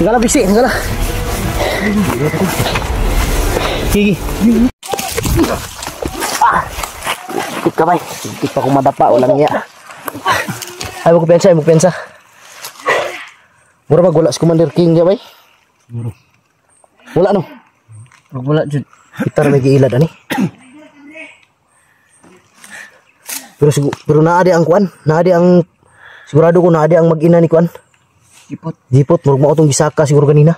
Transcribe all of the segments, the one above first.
Enggak lah bisik, enggak lah. Gigi. Ikut ka bay. Ikut pa kung madapa ulang ya. Ay mo pensa, mo pensa. Mura wala si Commander King ya bay. Wala no. Wala jud. Kita ra may giilad ani. Pero naa di ang kuan, naa di ang sigurado ko naa di ang mag-ina ni kuan. Jipot, murag mao tong gisaka siguro kanina.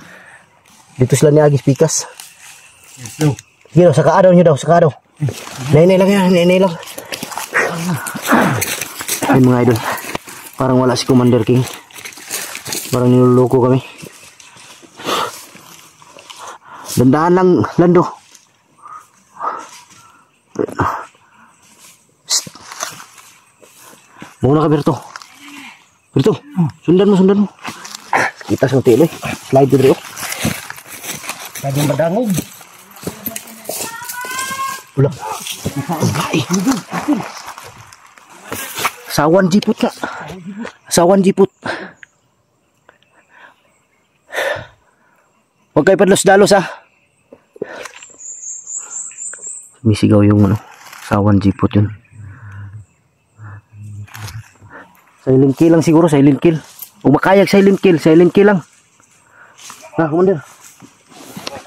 Dito sila ni Agis Pikas. Gino, saka daw nyo daw, saka daw. Nainay lang yan, nainay lang. Ayun mga idol, parang wala si Commander King. Parang niloloko kami. Dandahan lang, Lando. Muna ka, Berto. Berto, sundan mo. Kita sa hotel eh. Slide dito. Lagi madangog. Wala. Sawan jiput na. Sawan jiput. Huwag kayo padlos-dalos ha. Misigaw yung ano. Sawan jiput yun. Silent kill lang siguro, silent kill. Umakayag silent kill lang. Nah, Commander.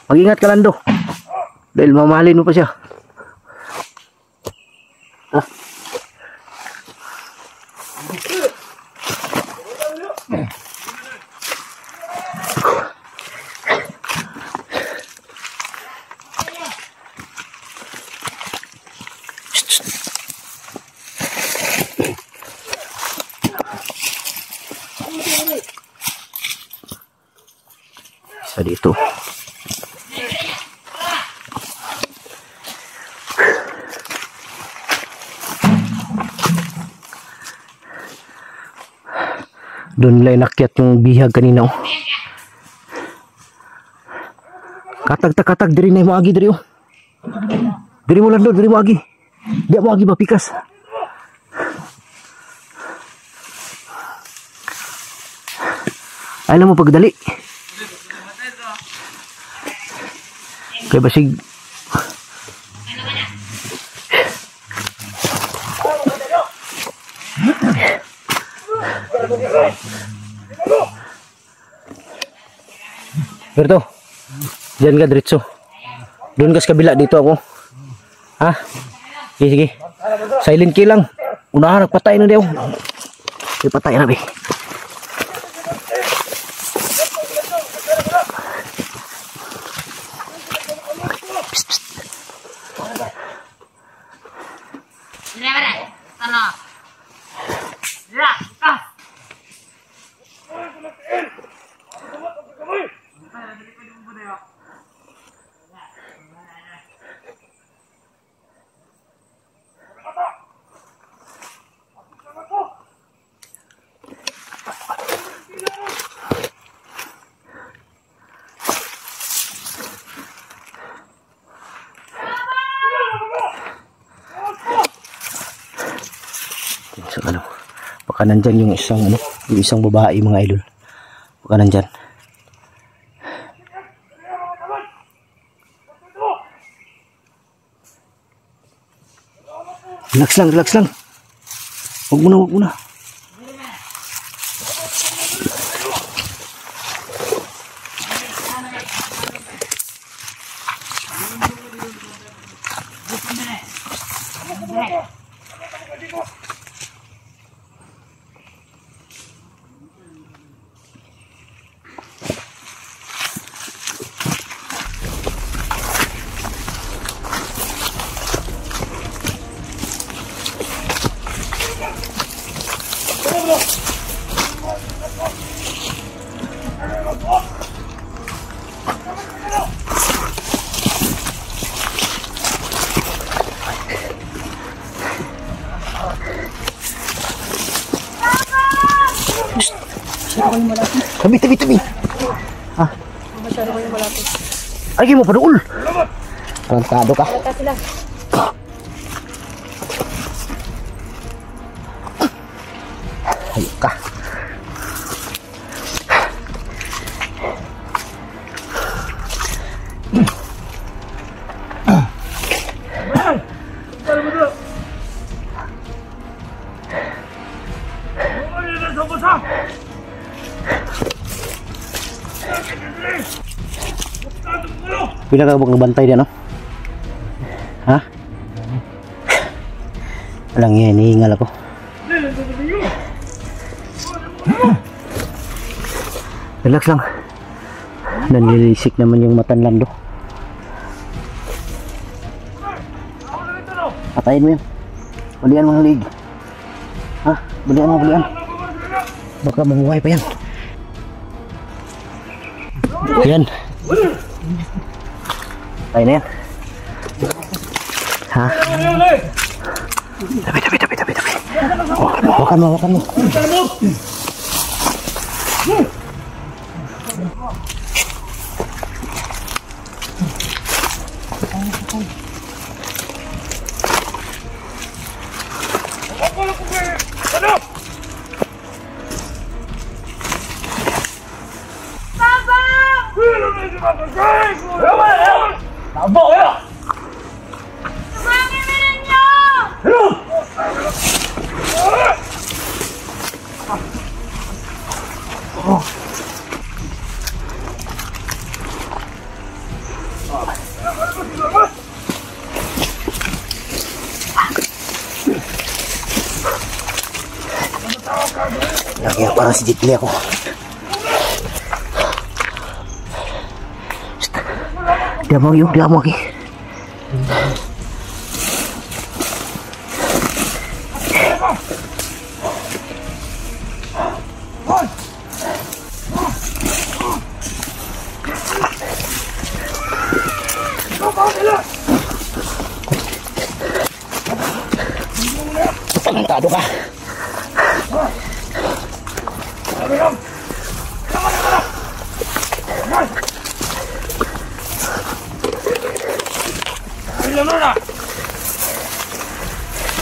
Mag-ingat ka, Lando. Dahil mamahalin mo pa siya. Ah. Isa dito. Doon nila inakyat yung bihag kanina oh. Katag diri na mo agi diri oh. Diri mo Lando, diri mo agi. Di mo agi ba Pikas. Alam mo pagdali. Kaya basig Berto, diyan ka diretso. Doon ka sa kabila, dito ako. Ha? Sige. Silent kill lang. Unahan, nagpatay na daw. Sige, patay na be. So, ano, baka nandyan yung isang babae mga idol. Baka nandyan. Relax lang. Huwag muna. Tabi. Ah. Masyado ko yung malapit. Ay, mo pa dool. Tarantado ka. Bata sila. Hayop ka. Pila ka magbantay diyan, no? Ha? Walang yan, hihingal ako. Relax lang. Nanilisik naman yung matanlando. Patayin mo yan. Balian mo ng lig. Ha? Balian mo, balian. Baka mabuhay pa yan. Yan. Tayo na yan. Ha? Tabi. Wakan mo. Lagi parang si Jitli ako. Diam lagi. Tarantado ka.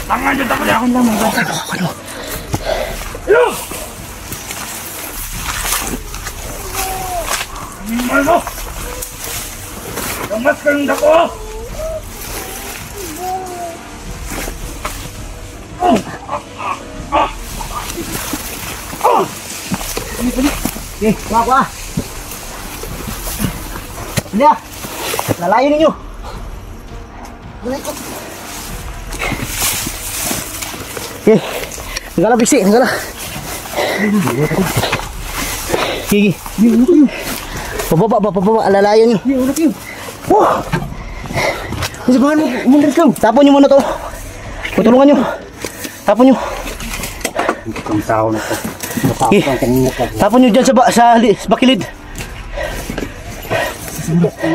Tangan dyan, takot ako lang mga bata. Ano? Ano? Gamas ka ng dako! Okay, kuha. Hindi ah. Lalayo ninyo. Okay. Nagala bisi, nagala. Gigi. Pababa, lalayo nyo. Wah. Sabahan mo, umundas lang. Tapon nyo muna to. Patulungan nyo. Tapon nyo. Ang tao na to. Tapon nyo dyan sa bakilid.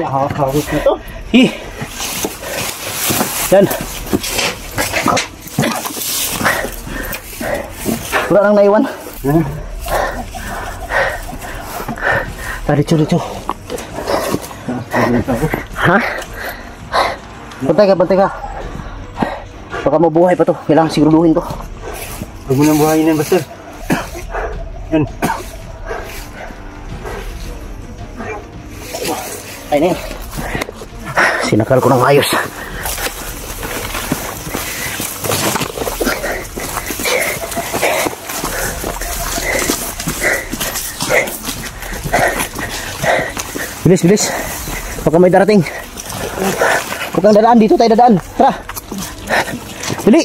Hawak na to. Yan. Wala nang naiwan. Dito. Ha? Bantay ka. Baka mabuhay pa to. Kailangan siguraduhin to. Huwag mo nang buhayin yan, Buster. Yan. Ay na yan. Sinakal ko ng ayos. Bilis. Baka may darating. Huwag kang dadaan. Dito tayo dadaan. Tara. Dali.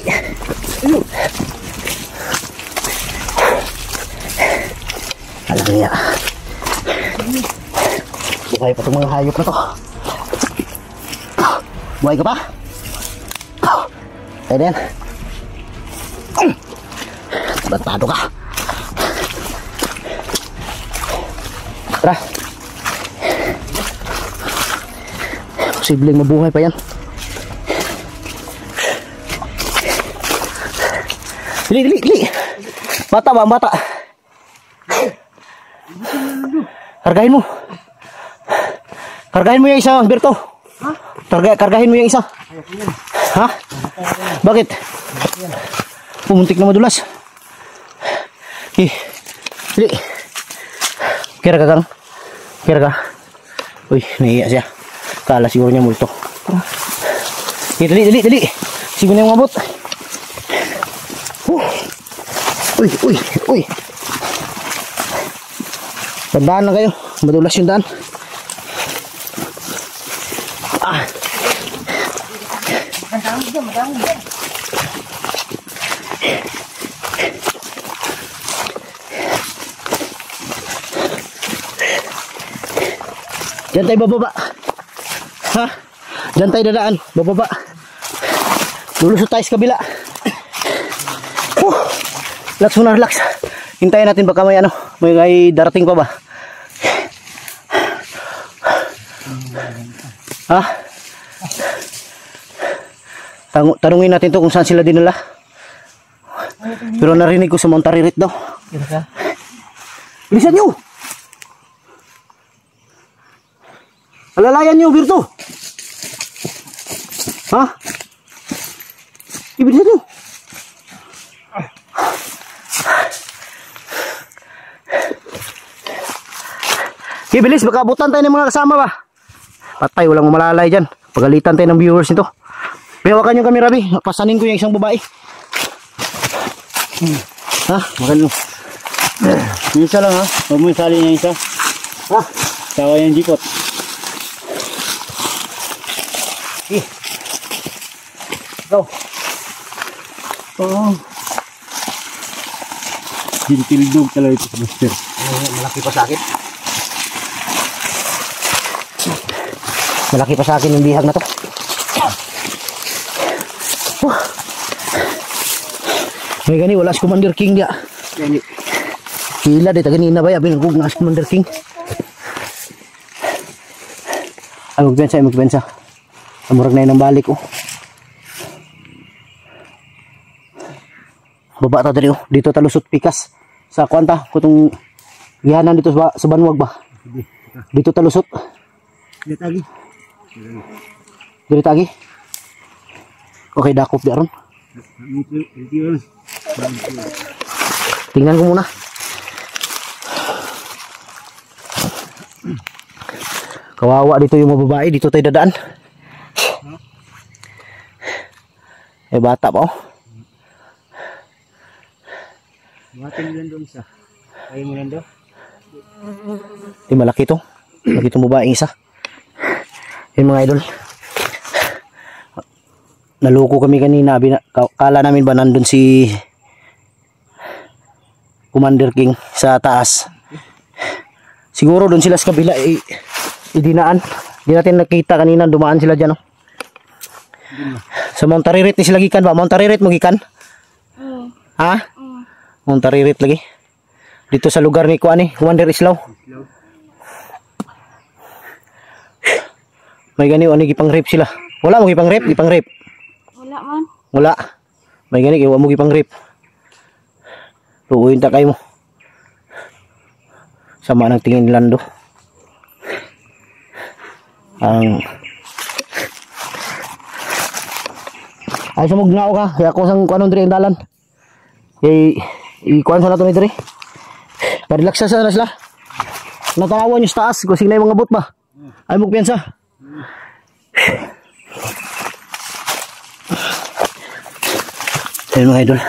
Alam niya. Buhay pa itong mga hayop na to. Buhay ka pa? Tayo na yan. Tarantado ka. Tara. Posibleng mabuhay pa yan. Dili. Bata ba? Bata. Kargahin mo yung isa, Berto. Ha? Kargahin mo yung isa. Ha? Bakit? Pumuntik na madulas. Okay. Dili. Kira ka, Kang. Kira ka. Uy, nahiya siya. Kala siguro niya multo. Okay, dali. Siguro niya umabot. Uy. Tandaan na kayo. Madulas yung daan. Diyan tayo bababa. Ha? Diyan tayo dadaan. Bababa. Lulusot tayo sa kabila. Relax muna, relax. Hintayin natin baka may may darating pa ba? Ha? Tanungin natin to kung saan sila dinala. Pero narinig ko sa Mount Taririt daw. Bilisan nyo! Alalayan nyo, Virto! Ha? Bilisan nyo! Bilis, baka abutan tayo ng mga kasama ba? Patay, walang malalay dyan. Pagalitan tayo ng viewers nito. Hawakan yung camera, Bi. Pasanin ko yung isang babae. Ha? Makan mo. Isa lang ha. Huwag mo isali niya isa. Ha? Tawa yung jipot. Ikaw. Oo. Tildog talaga ito sa master. Malaki pa sa akin. Malaki pa sa akin yung bihag na to. May gani, wala si Commander King dia. Hila dito ganina ba? Abi nagug na si Commander King. Ay magpensa. Amurag na yun ang balik oh. Baba ta diri oh. Dito talusot pikas. Sa kwanta, kutong gihanan dito sa banwag ba? Dito talusot. Dito lagi. Dito tagi. Okay, dakop di aron. Tingnan ko muna. Kawawa dito yung mga babae. Dito tayo dadaan. Eh bata pa oh. Mating lang doon isa. Kaya mo lang doon. Malaki to. Malaki itong babaeng isa. Yung mga idol. Naloko kami kanina. Kala namin ba nandun si Commander King sa taas. Siguro doon sila sa kabila idinaan. Hindi natin nakita kanina. Dumaan sila dyan. Oh. Sa Mount Taririt ni sila gikan ba? Mount Taririt mo gikan? Ha? Mount Taririt lagi. Dito sa lugar ni Commander Islaw. May gani ani gipang rape sila. Wala mo gipang rape? Wala man. Wala. May gani kay wa mo gipang rape. Tuuyin ta kay mo. Sama nang tingin lando. Ang ay sa mugnao ka, kaya ako sang kuanon diri ang dalan. Ikuan sa nato ni diri. Parelaksa sa sila. Natanawan yung taas, kusing na yung mga bot ba? Ay mo piyansa. Ayun mga idol.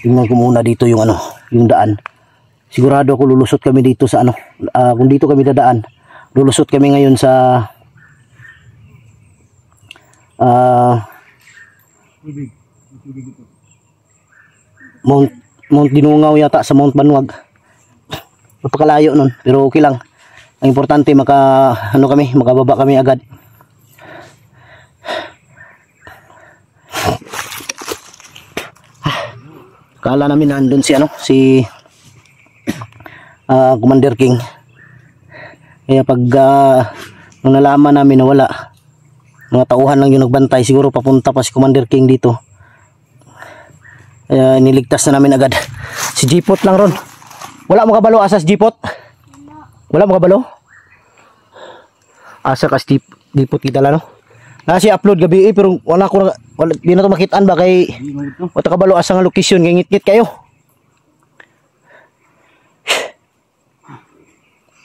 Tingnan ko muna dito yung yung daan. Sigurado ako lulusot kami dito sa kung dito kami dadaan, lulusot kami ngayon sa Mount Dinungaw yata, sa Mount Banwag. Napakalayo nun, pero okay lang. Ang importante makababa kami agad. Kala namin nandun si Commander King. Kaya pag nung nalaman namin na wala, mga tauhan lang yung nagbantay, siguro papunta pa si Commander King dito. Kaya niligtas na namin agad. Si Jipot lang ron. Wala mo kabalo asa si Jipot? Wala mo kabalo? Asa ka si Jipot kita lang no? Na si upload gabi pero wala ko wala di na to makitaan ba kay wala kabalo asa nga location kay ngit-ngit kayo.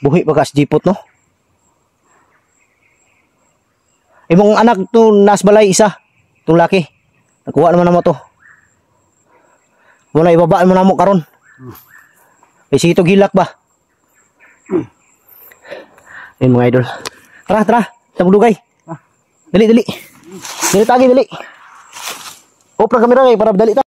Buhi pa kas jipot no. Imong anak to nas balay isa, tong laki. Nakuha naman namo to. Muna ibabaan mo namo karon. Kasi ito gilak ba? Ayun mga idol. Tara, tara, tamo dugay. Dali, dali. Dali tagi, dali. Opra kamera kay para dali ta.